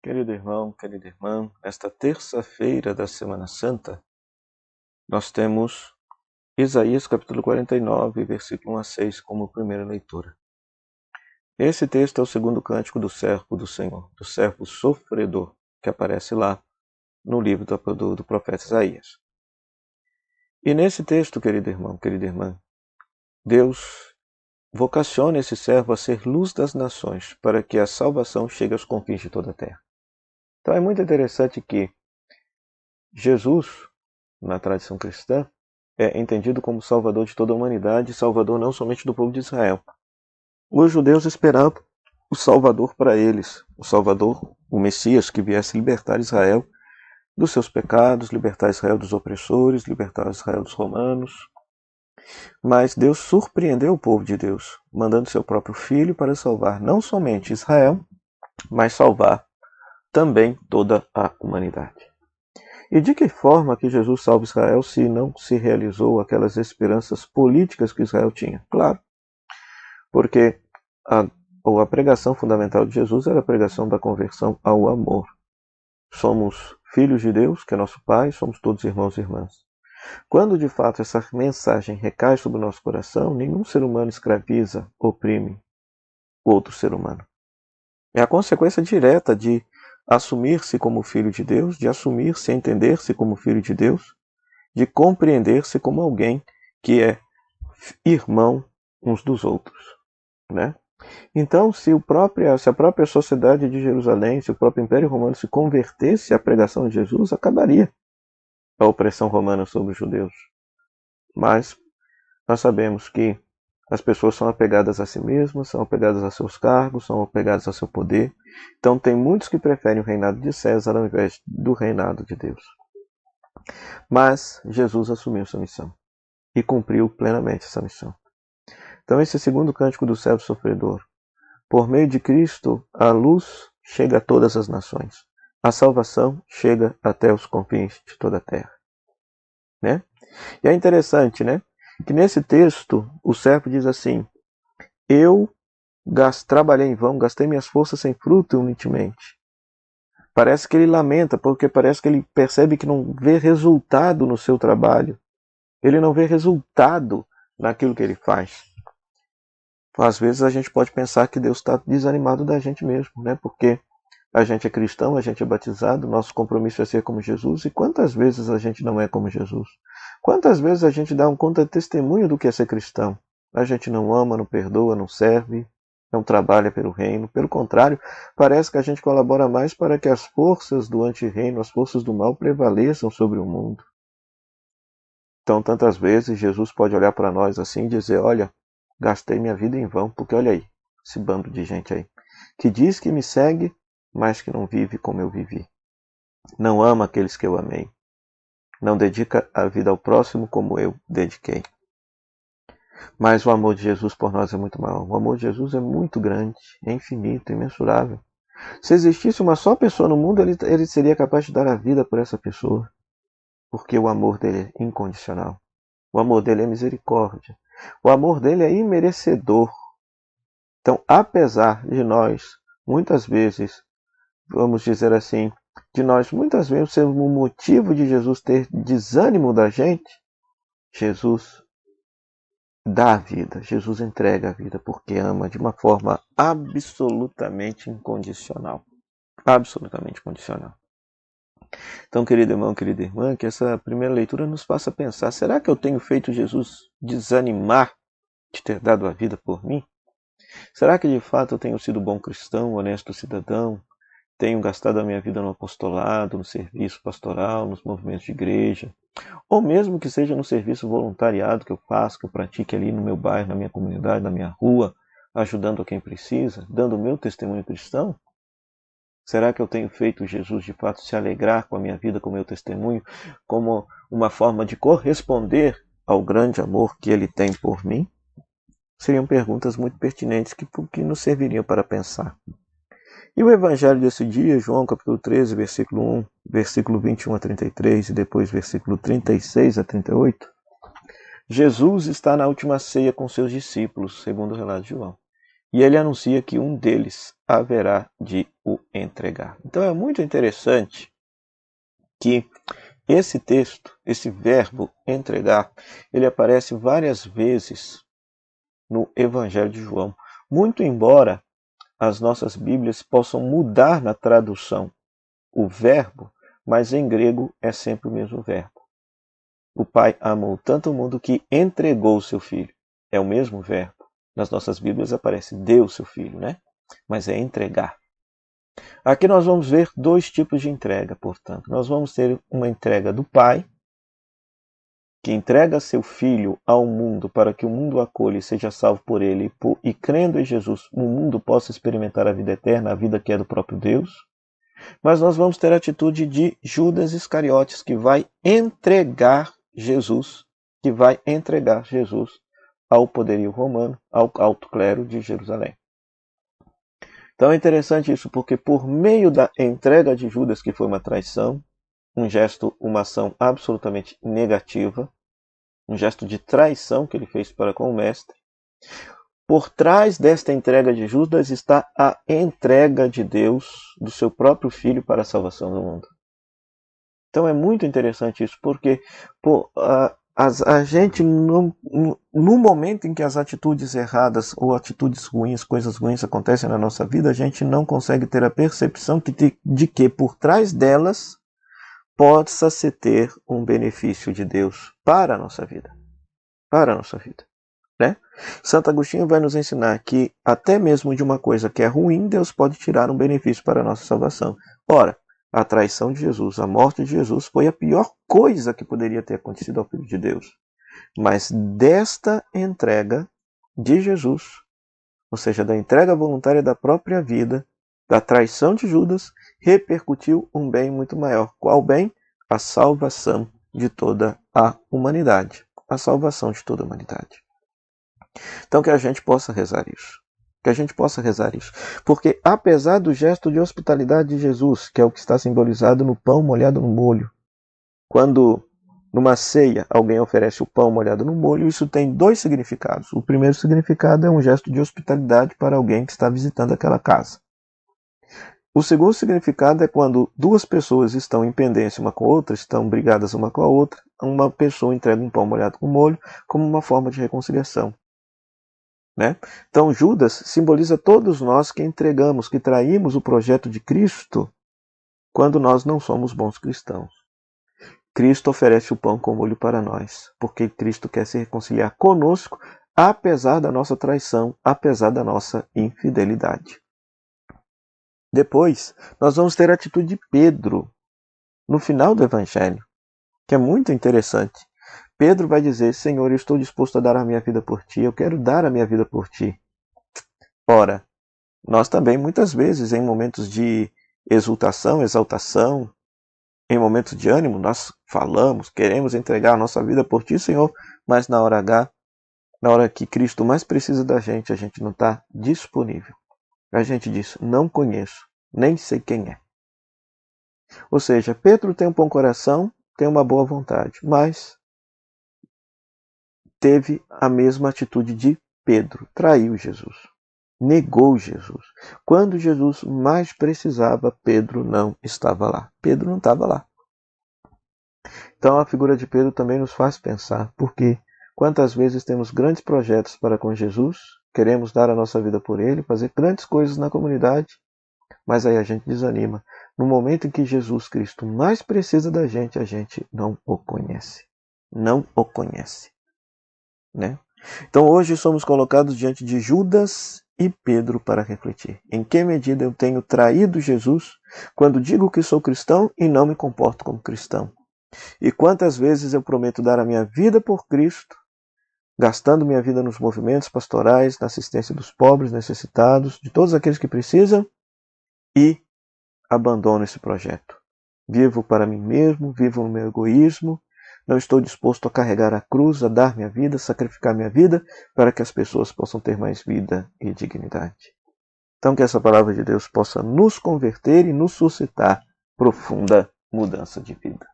Querido irmão, querida irmã, nesta terça-feira da Semana Santa, nós temos Isaías capítulo 49, versículo 1 a 6 como primeira leitura. Esse texto é o segundo cântico do servo do Senhor, do servo sofredor, que aparece lá no livro do profeta Isaías. E nesse texto, querido irmão, querida irmã, Deus vocaciona esse servo a ser luz das nações, para que a salvação chegue aos confins de toda a terra. Então é muito interessante que Jesus, na tradição cristã, é entendido como Salvador de toda a humanidade, Salvador não somente do povo de Israel. Os judeus esperavam o Salvador para eles, o Salvador, o Messias, que viesse libertar Israel dos seus pecados, libertar Israel dos opressores, libertar Israel dos romanos. Mas Deus surpreendeu o povo de Deus, mandando seu próprio Filho para salvar não somente Israel, mas salvar também toda a humanidade. E de que forma que Jesus salva Israel se não se realizou aquelas esperanças políticas que Israel tinha? Claro, porque a pregação fundamental de Jesus era a pregação da conversão ao amor. Somos filhos de Deus, que é nosso Pai, somos todos irmãos e irmãs. Quando de fato essa mensagem recai sobre o nosso coração, nenhum ser humano escraviza, oprime outro ser humano. É a consequência direta de assumir-se como filho de Deus, de assumir-se, entender-se como filho de Deus, de compreender-se como alguém que é irmão uns dos outros, né? Então, se a própria sociedade de Jerusalém, se o próprio Império Romano se convertesse à pregação de Jesus, acabaria a opressão romana sobre os judeus. Mas nós sabemos que as pessoas são apegadas a si mesmas, são apegadas a seus cargos, são apegadas a seu poder. Então tem muitos que preferem o reinado de César ao invés do reinado de Deus. Mas Jesus assumiu sua missão e cumpriu plenamente essa missão. Então esse segundo cântico do servo sofredor. Por meio de Cristo, a luz chega a todas as nações. A salvação chega até os confins de toda a terra. Né? E é interessante, né? Que nesse texto o servo diz assim: eu trabalhei em vão, gastei minhas forças sem fruto inutilmente. Parece que ele lamenta, porque parece que ele percebe que não vê resultado no seu trabalho. Ele não vê resultado naquilo que ele faz. Às vezes a gente pode pensar que Deus está desanimado da gente mesmo, né? Porque a gente é cristão, a gente é batizado, nosso compromisso é ser como Jesus. E quantas vezes a gente não é como Jesus? Quantas vezes a gente dá um contra-testemunho do que é ser cristão? A gente não ama, não perdoa, não serve, não trabalha pelo reino. Pelo contrário, parece que a gente colabora mais para que as forças do anti-reino, as forças do mal prevaleçam sobre o mundo. Então, tantas vezes, Jesus pode olhar para nós assim e dizer: olha, gastei minha vida em vão, porque olha aí, esse bando de gente aí, que diz que me segue, mas que não vive como eu vivi. Não ama aqueles que eu amei. Não dedica a vida ao próximo como eu dediquei. Mas o amor de Jesus por nós é muito maior. O amor de Jesus é muito grande, é infinito, imensurável. Se existisse uma só pessoa no mundo, ele seria capaz de dar a vida por essa pessoa. Porque o amor dele é incondicional. O amor dele é misericórdia. O amor dele é imerecedor. Então, apesar de nós, muitas vezes, vamos dizer assim, de nós muitas vezes sermos o motivo de Jesus ter desânimo da gente, Jesus dá a vida, Jesus entrega a vida porque ama de uma forma absolutamente incondicional. Absolutamente incondicional. Então, querido irmão, querida irmã, que essa primeira leitura nos faça pensar: será que eu tenho feito Jesus desanimar de ter dado a vida por mim? Será que de fato eu tenho sido bom cristão, honesto cidadão? Tenho gastado a minha vida no apostolado, no serviço pastoral, nos movimentos de igreja, ou mesmo que seja no serviço voluntariado que eu faço, que eu pratique ali no meu bairro, na minha comunidade, na minha rua, ajudando a quem precisa, dando o meu testemunho cristão? Será que eu tenho feito Jesus de fato se alegrar com a minha vida, com o meu testemunho, como uma forma de corresponder ao grande amor que ele tem por mim? Seriam perguntas muito pertinentes que nos serviriam para pensar. E o evangelho desse dia, João capítulo 13, versículo 1, versículo 21 a 33 e depois versículo 36 a 38, Jesus está na última ceia com seus discípulos, segundo o relato de João. e ele anuncia que um deles haverá de o entregar. Então é muito interessante que esse texto, esse verbo entregar, ele aparece várias vezes no Evangelho de João. Muito embora as nossas Bíblias possam mudar na tradução o verbo, mas em grego é sempre o mesmo verbo. O Pai amou tanto o mundo que entregou o seu Filho. É o mesmo verbo. Nas nossas Bíblias aparece deu o seu Filho, né? Mas é entregar. Aqui nós vamos ver dois tipos de entrega, portanto. Nós vamos ter uma entrega do Pai, que entrega seu Filho ao mundo para que o mundo o acolha e seja salvo por ele, e crendo em Jesus, o mundo possa experimentar a vida eterna, a vida que é do próprio Deus. Mas nós vamos ter a atitude de Judas Iscariotes, que vai entregar Jesus, ao poderio romano, ao alto clero de Jerusalém. Então é interessante isso, porque por meio da entrega de Judas, que foi uma traição, um gesto, uma ação absolutamente negativa, um gesto de traição que ele fez para com o mestre, por trás desta entrega de Judas está a entrega de Deus do seu próprio Filho para a salvação do mundo. Então é muito interessante isso, porque a gente, no momento em que as atitudes erradas ou atitudes ruins, coisas ruins acontecem na nossa vida, a gente não consegue ter a percepção de que por trás delas possa se ter um benefício de Deus para a nossa vida. Para a nossa vida. Né? Santo Agostinho vai nos ensinar que até mesmo de uma coisa que é ruim, Deus pode tirar um benefício para a nossa salvação. Ora, a traição de Jesus, a morte de Jesus foi a pior coisa que poderia ter acontecido ao Filho de Deus. Mas desta entrega de Jesus, ou seja, da entrega voluntária da própria vida, da traição de Judas, repercutiu um bem muito maior. Qual bem? A salvação de toda a humanidade. A salvação de toda a humanidade. Então que a gente possa rezar isso. Que a gente possa rezar isso. Porque apesar do gesto de hospitalidade de Jesus, que é o que está simbolizado no pão molhado no molho, quando numa ceia alguém oferece o pão molhado no molho, isso tem dois significados. O primeiro significado é um gesto de hospitalidade para alguém que está visitando aquela casa. O segundo significado é quando duas pessoas estão em pendência uma com a outra, estão brigadas uma com a outra, uma pessoa entrega um pão molhado com molho como uma forma de reconciliação. Né? Então Judas simboliza todos nós que entregamos, que traímos o projeto de Cristo quando nós não somos bons cristãos. Cristo oferece o pão com molho para nós, porque Cristo quer se reconciliar conosco, apesar da nossa traição, apesar da nossa infidelidade. Depois, nós vamos ter a atitude de Pedro, no final do Evangelho, que é muito interessante. Pedro vai dizer, Senhor, eu estou disposto a dar a minha vida por ti, eu quero dar a minha vida por ti. Ora, nós também muitas vezes em momentos de exultação, exaltação, em momentos de ânimo, nós falamos, queremos entregar a nossa vida por ti, Senhor, mas na hora H, na hora que Cristo mais precisa da gente, a gente não está disponível. A gente diz, não conheço, nem sei quem é. Ou seja, Pedro tem um bom coração, tem uma boa vontade, mas teve a mesma atitude de Pedro, traiu Jesus, negou Jesus. Quando Jesus mais precisava, Pedro não estava lá. Pedro não estava lá. Então a figura de Pedro também nos faz pensar, porque quantas vezes temos grandes projetos para com Jesus, queremos dar a nossa vida por ele, fazer grandes coisas na comunidade, mas aí a gente desanima. No momento em que Jesus Cristo mais precisa da gente, a gente não o conhece. Não o conhece. Né? Então hoje somos colocados diante de Judas e Pedro para refletir. Em que medida eu tenho traído Jesus quando digo que sou cristão e não me comporto como cristão? E quantas vezes eu prometo dar a minha vida por Cristo, gastando minha vida nos movimentos pastorais, na assistência dos pobres, necessitados, de todos aqueles que precisam, e abandono esse projeto. Vivo para mim mesmo, vivo no meu egoísmo, não estou disposto a carregar a cruz, a dar minha vida, sacrificar minha vida, para que as pessoas possam ter mais vida e dignidade. Então que essa palavra de Deus possa nos converter e nos suscitar profunda mudança de vida.